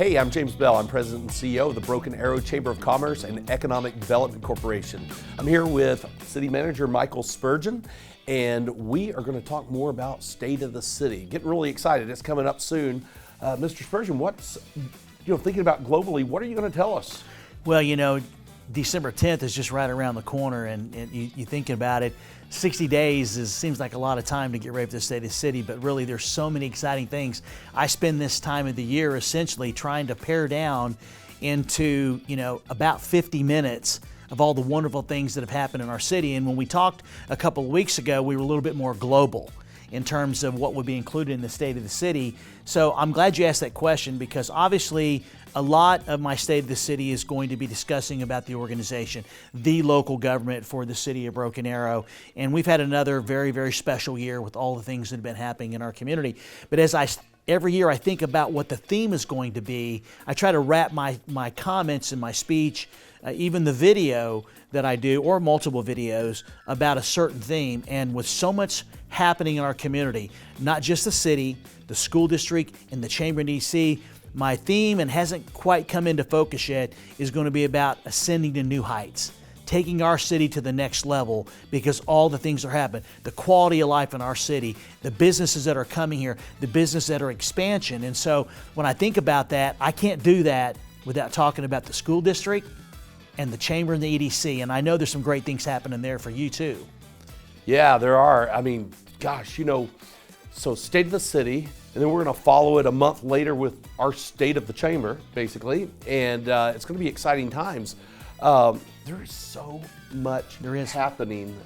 Hey, I'm James Bell. I'm President and CEO of the Broken Arrow Chamber of Commerce and Economic Development Corporation. I'm here with City Manager Michael Spurgeon, and we are going to talk more about State of the City. Getting really excited. It's coming up soon. Mr. Spurgeon, what's, thinking about globally, what are you going to tell us? Well, December 10th is just right around the corner, and you thinking about it, 60 days seems like a lot of time to get ready for the State of the City, but really there's so many exciting things. I spend this time of the year essentially trying to pare down into, about 50 minutes of all the wonderful things that have happened in our city. And when we talked a couple of weeks ago, we were a little bit more global in terms of what would be included in the State of the City. So I'm glad you asked that question, because obviously a lot of my State of the City is going to be discussing about the organization, the local government for the city of Broken Arrow. And we've had another very, very special year with all the things that have been happening in our community. But every year I think about what the theme is going to be, I try to wrap my comments and my speech, even the video that I do, or multiple videos, about a certain theme. And with so much happening in our community, not just the city, the school district, and the chamber in DC, my theme, and hasn't quite come into focus yet, is going to be about ascending to new heights, taking our city to the next level, because all the things are happening. The quality of life in our city, the businesses that are coming here, the businesses that are expansion. And so when I think about that, I can't do that without talking about the school district and the chamber and the EDC. And I know there's some great things happening there for you too. Yeah, there are. I mean, gosh, so State of the City, and then we're going to follow it a month later with our State of the Chamber, basically. And it's going to be exciting times. There is so much happening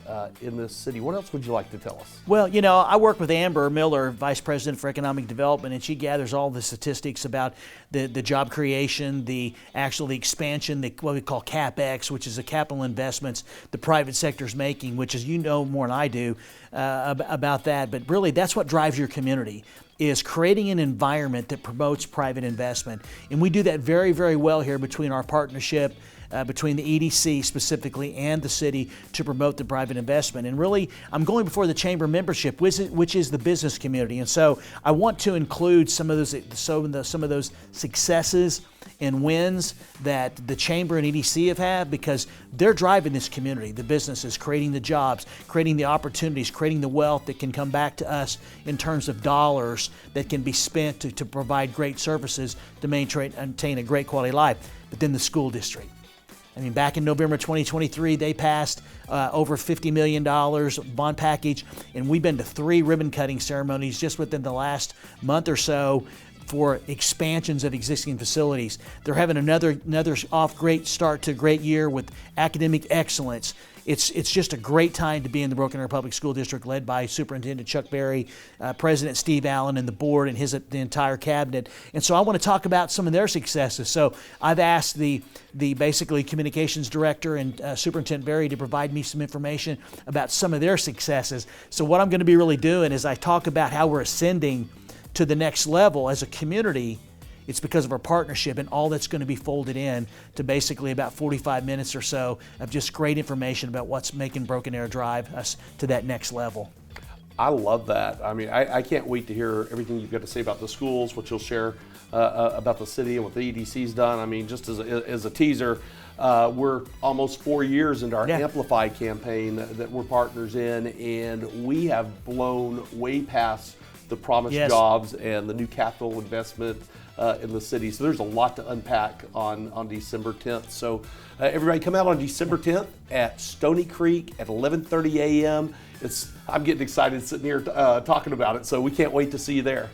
in this city. What else would you like to tell us? Well, I work with Amber Miller, Vice President for Economic Development, and she gathers all the statistics about the job creation, the expansion, what we call CapEx, which is the capital investments the private sector is making, which is, more than I do about that. But really, that's what drives your community, is creating an environment that promotes private investment. And we do that very, very well here between our partnership, between the EDC specifically and the city, to promote the private investment. And really, I'm going before the chamber membership, which is the business community. And so I want to include some of those successes and wins that the chamber and EDC have had, because they're driving this community, the businesses, creating the jobs, creating the opportunities, creating the wealth that can come back to us in terms of dollars that can be spent to provide great services to maintain a great quality of life. But then the school district. Back in November 2023, they passed over $50 million bond package, and we've been to 3 ribbon cutting ceremonies just within the last month or so for expansions of existing facilities. They're having another great start to a great year with academic excellence. It's just a great time to be in the Broken Arrow Public School District, led by Superintendent Chuck Berry, President Steve Allen, and the board and the entire cabinet. And so I want to talk about some of their successes. So I've asked the basically communications director and Superintendent Berry to provide me some information about some of their successes. So what I'm going to be really doing is I talk about how we're ascending to the next level as a community. It's because of our partnership, and all that's going to be folded in to basically about 45 minutes or so of just great information about what's making Broken Arrow drive us to that next level. I love that. I can't wait to hear everything you've got to say about the schools, what you'll share about the city and what the EDC's done. Just as a teaser, we're almost 4 years into our Amplify campaign that we're partners in, and we have blown way past the promised jobs and the new capital investment in the city. So there's a lot to unpack on December 10th. So everybody come out on December 10th at Stony Creek at 11:30 a.m. I'm getting excited sitting here talking about it. So we can't wait to see you there.